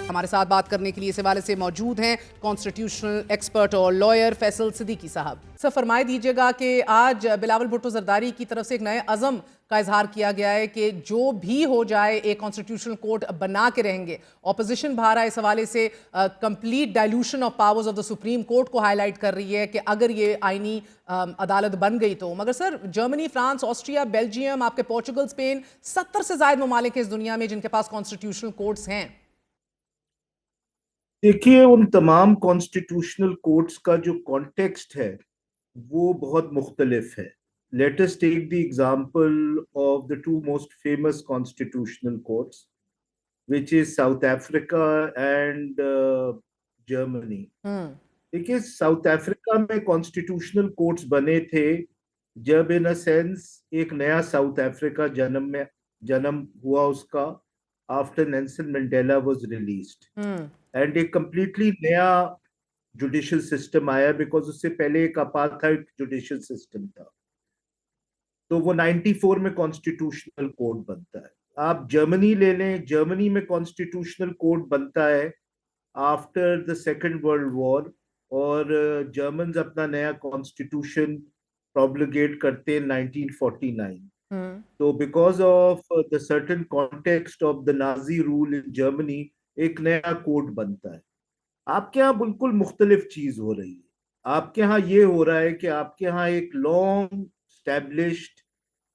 हमारे साथ बात करने के लिए इस हवाले से मौजूद हैं कॉन्स्टिट्यूशनल एक्सपर्ट और लॉयर फैसल सिद्दीकी साहब। सर, फरमाए दीजिएगा कि आज बिलावल भुट्टो जरदारी की तरफ से एक नए अज़म का इजहार किया गया है कि जो भी हो जाए एक कॉन्स्टिट्यूशनल कोर्ट बना के रहेंगे। ऑपोजिशन भारत इस हवाले से complete dilution of powers of the supreme court को हाईलाइट कर रही है कि अगर ये आईनी अदालत बन गई तो। मगर sir, Germany, France, Austria, Belgium, आपके पोर्चुगल, स्पेन, 70 से ज्यादा ममालिक इस दुनिया में जिनके पास कॉन्स्टिट्यूशनल कोर्ट्स हैं। देखिए, उन तमाम कॉन्स्टिट्यूशनल कोर्ट्स का जो कॉन्टेक्स्ट है वो बहुत मुख्तलिफ है. Let us take the example of the two most famous constitutional courts, which is South Africa and Germany. देखिए, साउथ अफ्रीका में कॉन्स्टिट्यूशनल कोर्ट्स बने थे जब इन अ सेंस एक नया साउथ अफ्रीका जन्म हुआ उसका, after Nelson Mandela was released, and एक कंप्लीटली नया जुडिशियल सिस्टम आया, बिकॉज उससे पहले एक अपार्थाइड जुडिशियल सिस्टम था. तो वो 94 में कॉन्स्टिट्यूशनल कोड बनता है. आप जर्मनी ले लें, जर्मनी में कॉन्स्टिट्यूशनल कोड बनता है after the second world war, और जर्मन्स अपना नया कॉन्स्टिट्यूशन प्रोबलगेट करते हैं 1949. तो because of the certain context of the Nazi rule in Germany एक नया कोड बनता है. आपके यहाँ बिल्कुल मुख्तलिफ चीज हो रही है. आपके यहाँ ये हो रहा है कि आपके यहाँ एक लॉन्ग स्टैब्लिश्ड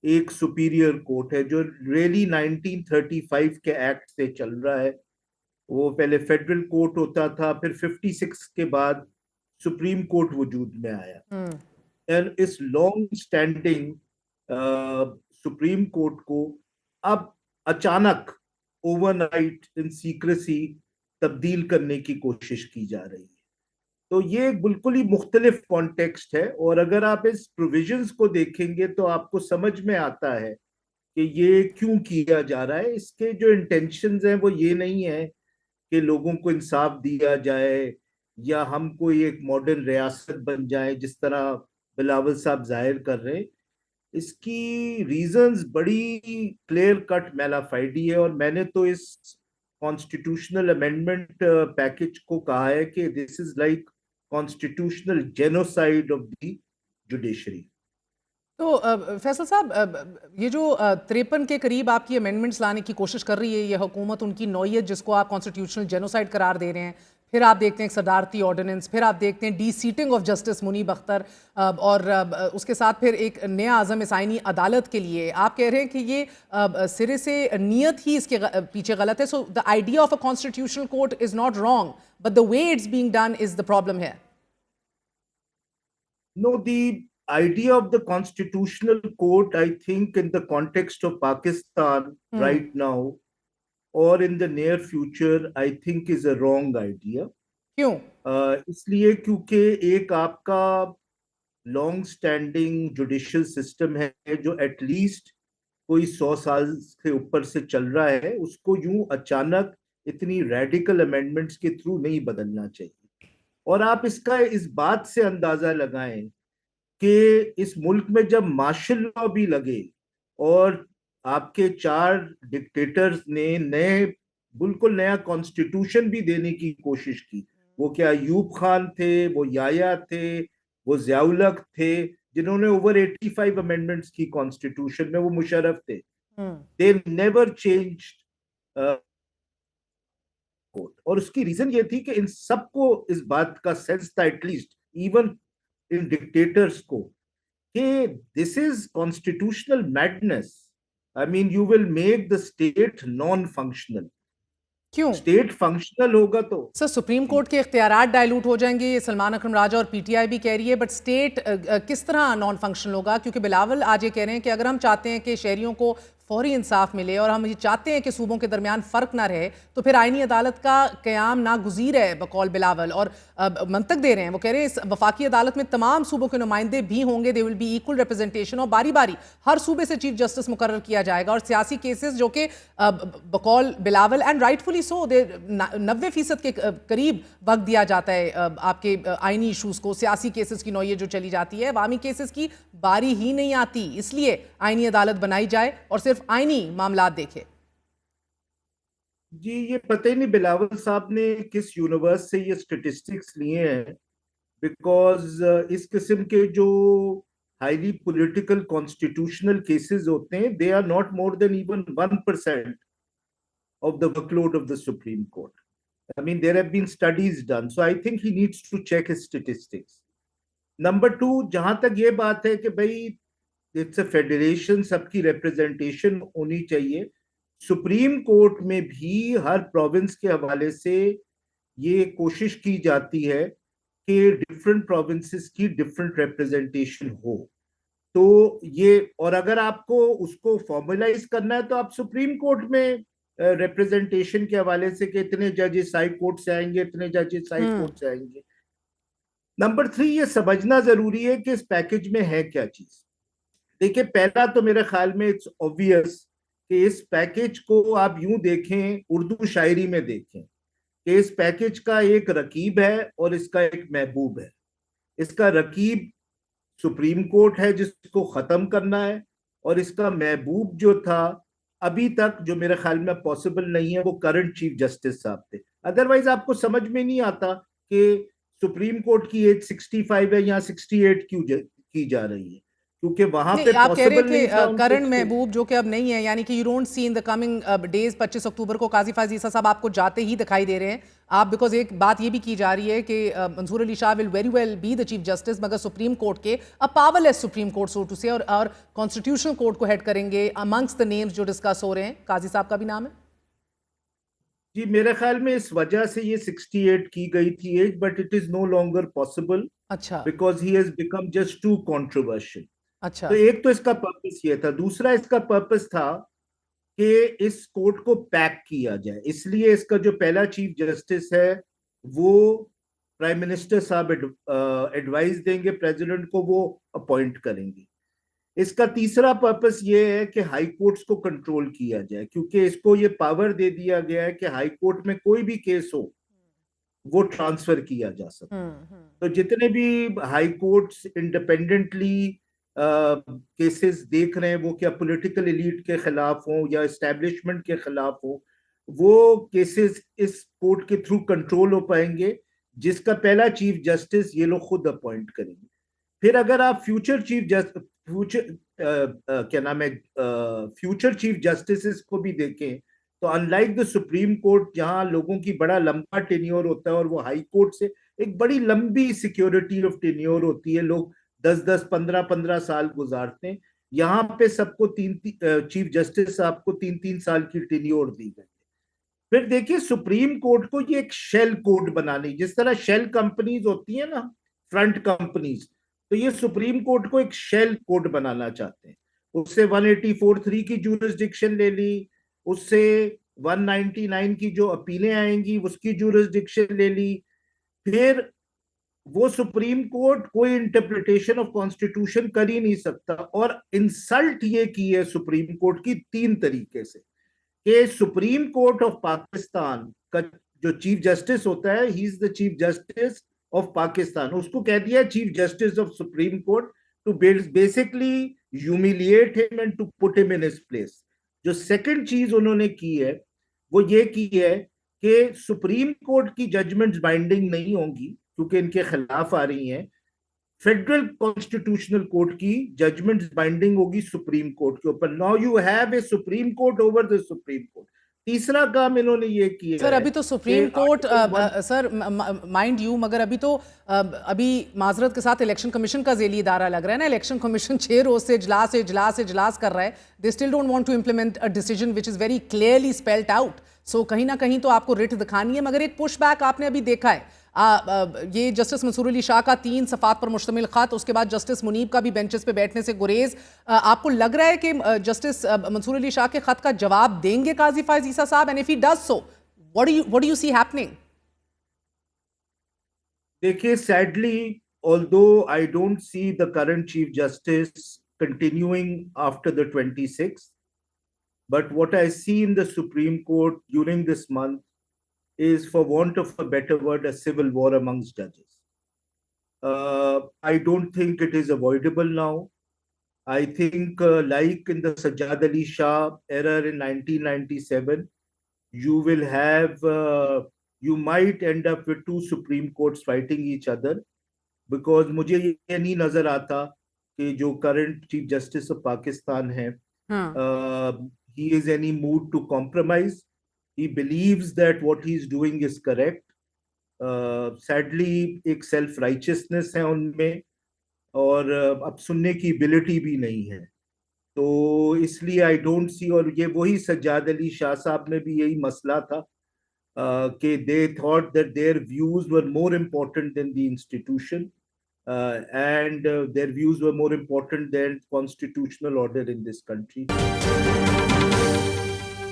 एक सुपीरियर कोर्ट है जो रियली 1935 के एक्ट से चल रहा है. वो पहले फेडरल कोर्ट होता था, फिर 56 के बाद सुप्रीम कोर्ट वजूद में आया. एंड इस लॉन्ग स्टैंडिंग सुप्रीम कोर्ट को अब अचानक ओवरनाइट इन सीक्रेसी तब्दील करने की कोशिश की जा रही है. तो ये एक बिल्कुल ही मुख्तलिफ कॉन्टेक्स्ट है, और अगर आप इस प्रोविजंस को देखेंगे तो आपको समझ में आता है कि ये क्यों किया जा रहा है. इसके जो इंटेंशंस हैं वो ये नहीं है कि लोगों को इंसाफ दिया जाए या हम कोई एक मॉडर्न रियासत बन जाए जिस तरह बिलावल साहब जाहिर कर रहे हैं. इसकी रीजंस बड़ी क्लियर कट मैलाफाइडी है, और मैंने तो इस कॉन्स्टिट्यूशनल अमेंडमेंट पैकेज को कहा है कि this is like constitutional genocide of the judiciary. तो फैसल साहब, ये जो 53 के करीब आपकी अमेंडमेंट्स लाने की कोशिश कर रही है ये हुकूमत, उनकी नौयत जिसको आप कॉन्स्टिट्यूशनल जेनोसाइड करार दे रहे हैं, फिर आप देखते हैं सदारती ऑर्डिनेंस, फिर आप देखते हैं the sitting of justice Munib Akhtar, और उसके साथ फिर एक नया आज़म इसानी अदालत के लिए आप कह रहे हैं कि ये सिरे से नीयत ही इसके पीछे गलत है. So the idea of a constitutional court is not wrong, but the way it's being done is the problem है. No, the idea of the constitutional court, I think, in the context of Pakistan right now or in the near future, I think is a wrong idea. क्यों? इसलिए क्योंकि एक आपका long standing judicial system है जो at least कोई 100 साल से ऊपर से चल रहा है, उसको यूं अचानक इतनी रेडिकल अमेंडमेंट्स के थ्रू नहीं बदलना चाहिए. और आप इसका इस बात से अंदाजा लगाएं कि इस मुल्क में जब मार्शल लॉ भी लगे और आपके 4 डिक्टेटर्स ने बिल्कुल नया कॉन्स्टिट्यूशन भी देने की कोशिश की. वो क्या अयूब खान थे, वो याया थे, वो ज़ियाउल-हक थे, जिन्होंने ओवर 85 अमेंडमेंट्स की कॉन्स्टिट्यूशन में. वो मुशर्रफ थे. They never changed court. और उसकी रीजन ये थी कि इन सबको इस बात का सेंस था, एटलीस्ट इवन इन डिक्टेटर्स को, कि this is constitutional madness. I mean, you will make the state non functional. क्यों? स्टेट फंक्शनल होगा तो सर, सुप्रीम कोर्ट के इख्तियारात डायलूट हो जाएंगे, ये सलमान अकरम राजा और पीटीआई भी कह रही है, बट स्टेट किस तरह नॉन फंक्शनल होगा? क्योंकि बिलावल आज ये कह रहे हैं कि अगर हम चाहते हैं कि शहरियों को फौरी इंसाफ मिले और हम ये चाहते हैं कि सूबों के दरमियान फ़र्क ना रहे, तो फिर आईनी अदालत का क़याम नागुज़ीर है बकौल बिलावल. और मंतक दे रहे हैं, वो कह रहे हैं इस वफाकी अदालत में तमाम सूबों के नुमाइंदे भी होंगे, they will be equal representation, और बारी बारी हर सूबे से चीफ जस्टिस मुकर्रर किया जाएगा. और सियासी केसेस जो कि बकौल बिलावल एंड राइटफुली सो, 90% के करीब वक्त दिया जाता है आपके आईनी इशूज़ को. सियासी केसेस की नौयत जो चली जाती है, अवामी केसेस की बारी ही नहीं आती. इसलिए आईनी अदालत बनाई जाए और सिर्फ आईनी मामलात देखे. जी ये पता ही नहीं बिलावल साहब ने किस यूनिवर्स से ये स्टेटिस्टिक्स लिए हैं, बिकॉज इस किस्म के जो हाईली पॉलिटिकल कॉन्स्टिट्यूशनल केसेस होते हैं, they are not more than even 1% of the workload of the Supreme Court. I mean, there have been studies done, so I think he needs to check his statistics. Number two, जहां तक ये बात है कि भाई it's a federation, सबकी representation होनी चाहिए, सुप्रीम कोर्ट में भी हर प्रोविंस के हवाले से ये कोशिश की जाती है कि डिफरेंट प्रोविंसेस की डिफरेंट रिप्रेजेंटेशन हो। तो ये, और अगर आपको उसको फॉर्मलाइज करना है तो आप सुप्रीम कोर्ट में रिप्रेजेंटेशन के हवाले से कि इतने जजेस हाई कोर्ट से आएंगे, इतने जजेस हाई कोर्ट से आएंगे। नंबर 3, ये समझना जरूरी है कि इस पैकेज में है क्या चीज। देखिए, पहला तो मेरे ख्याल में इट्स ऑब्वियस कि इस पैकेज को आप यूं देखें, उर्दू शायरी में देखें कि इस पैकेज का एक रकीब है और इसका एक महबूब है। इसका रकीब सुप्रीम कोर्ट है जिसको खत्म करना है, और इसका महबूब जो था अभी तक, जो मेरे ख्याल में पॉसिबल नहीं है, वो करंट चीफ जस्टिस साहब थे। अदरवाइज आपको समझ में नहीं आता कि सुप्रीम कोर्ट की एज 65 है या 68 क्यों की जा रही है, क्योंकि वहां पे नहीं, आप कह रहे हैं पॉसिबल नहीं था कि उनको करण महबूब जो कि अब नहीं है, यानी कि you don't see in the coming days 25 अक्टूबर को काजी फायज ईसा साहब आपको जाते ही दिखाई दे रहे हैं आप, बिकॉज एक बात ये भी की जा रही है कि Mansoor Ali Shah will very well be the chief justice, मगर सुप्रीम कोर्ट के a powerless supreme court so to say, और कॉन्स्टिट्यूशनल कोर्ट को हेड करेंगे। अमंग्स द नेम्स जो डिस्कस हो रहे हैं, काजी साहब का भी नाम है। जी मेरे ख्याल में इस वजह से ये 68 की गई थी age, but it is no longer possible अच्छा because he has become just too controversial. तो अच्छा। एक तो इसका पर्पस ये था, दूसरा इसका पर्पस था कि इस कोर्ट को पैक किया जाए, इसलिए इसका जो पहला चीफ जस्टिस है वो प्राइम मिनिस्टर साहब एडवाइस देंगे प्रेसिडेंट को, वो अपॉइंट करेंगे। इसका तीसरा पर्पस ये है कि हाई कोर्ट्स को कंट्रोल किया जाए, क्योंकि इसको ये पावर दे दिया गया है कि हाई कोर्ट में कोई भी केस हो वो ट्रांसफर किया जा सकता है। तो जितने भी हाई कोर्ट्स इंडिपेंडेंटली केसेस देख रहे हैं, वो क्या पॉलिटिकल एलीट के खिलाफ हो या एस्टेब्लिशमेंट के खिलाफ हो, वो केसेस इस कोर्ट के थ्रू कंट्रोल हो पाएंगे, जिसका पहला चीफ जस्टिस ये लोग खुद अपॉइंट करेंगे। फिर अगर आप फ्यूचर क्या नाम है, फ्यूचर चीफ जस्टिस को भी देखें, तो अनलाइक द सुप्रीम कोर्ट जहां लोगों की बड़ा लंबा टेन्योर होता है और वो हाई कोर्ट से एक बड़ी लंबी सिक्योरिटी ऑफ टेन्योर होती है, लोग 10-10 15-15 साल गुजारते हैं, यहाँ पे सबको चीफ जस्टिस साहब को 3-3 साल की टेन्योर दी गई। फिर देखिए, सुप्रीम कोर्ट को ये एक शेल कोर्ट बनानी, जिस तरह शेल कंपनीज होती है ना, फ्रंट कंपनीज, तो ये सुप्रीम कोर्ट को एक शेल कोर्ट बनाना चाहते हैं। उससे 184(3) की जूरिसडिक्शन ले ली, उससे 199 की जो अपीलें आएंगी उसकी जूरिसडिक्शन ले ली। फिर वो सुप्रीम कोर्ट कोई इंटरप्रिटेशन ऑफ कॉन्स्टिट्यूशन कर ही नहीं सकता, और इंसल्ट ये की है सुप्रीम कोर्ट की 3 तरीके से कि सुप्रीम कोर्ट ऑफ पाकिस्तान का जो चीफ जस्टिस होता है, he is the chief justice of Pakistan, उसको कह दिया chief justice of supreme court, to basically humiliate him and to put him in his place. जो सेकंड चीज उन्होंने की है वो ये की है कि सुप्रीम कोर्ट की जजमेंट्स बाइंडिंग नहीं होंगी क्योंकि इनके खिलाफ आ रही हैं, फेडरल कॉन्स्टिट्यूशनल कोर्ट की जजमेंट बाइंडिंग होगी सुप्रीम कोर्ट के ऊपर। Now you have a supreme court over the supreme court. तीसरा काम इन्होंने ये किया सर है अभी तो कि सुप्रीम court article 1, sir mind you, मगर अभी तो अभी माजरत के साथ इलेक्शन कमीशन का जेली इदारा लग रहा है ना, इलेक्शन कमीशन 6 रोज से इजलास कर रहा है, they still don't want to implement a decision which is very clearly spelled out. So कहीं ना कहीं तो आपको रिट दिखानी है, मगर एक पुश बैक आपने अभी देखा है। ये जस्टिस मंसूर अली शाह का 3 सफ़ात पर मुश्तमिल खत, उसके बाद जस्टिस मुनीब का भी बेंचेस पे बैठने से गुरेज। आपको लग रहा है कि जस्टिस मंसूर अली शाह के खत का जवाब देंगे काजी फायज ईसा साहब, and if he does so what do you see happening? देखिए, sadly although I don't see the current chief justice continuing after the 26th, but what I see in the Supreme Court during this month is, for want of a better word, a civil war amongst judges. I don't think it is avoidable now. I think, like in the Sajjad Ali Shah era in 1997, you will have you might end up with two Supreme Courts fighting each other, because मुझे ये नहीं नजर आता कि जो current chief justice of Pakistan है, हाँ he is any mood to compromise. He believes that what he is doing is correct. Sadly एक सेल्फ राइचियसनेस है उनमें, और अब सुनने की एबिलिटी भी नहीं है। तो इसलिए आई डोंट सी, और ये वही सज्जाद अली शाह साहब में भी यही मसला था कि they thought that their views were more important then the institution, and their views were more important than constitutional order in this country.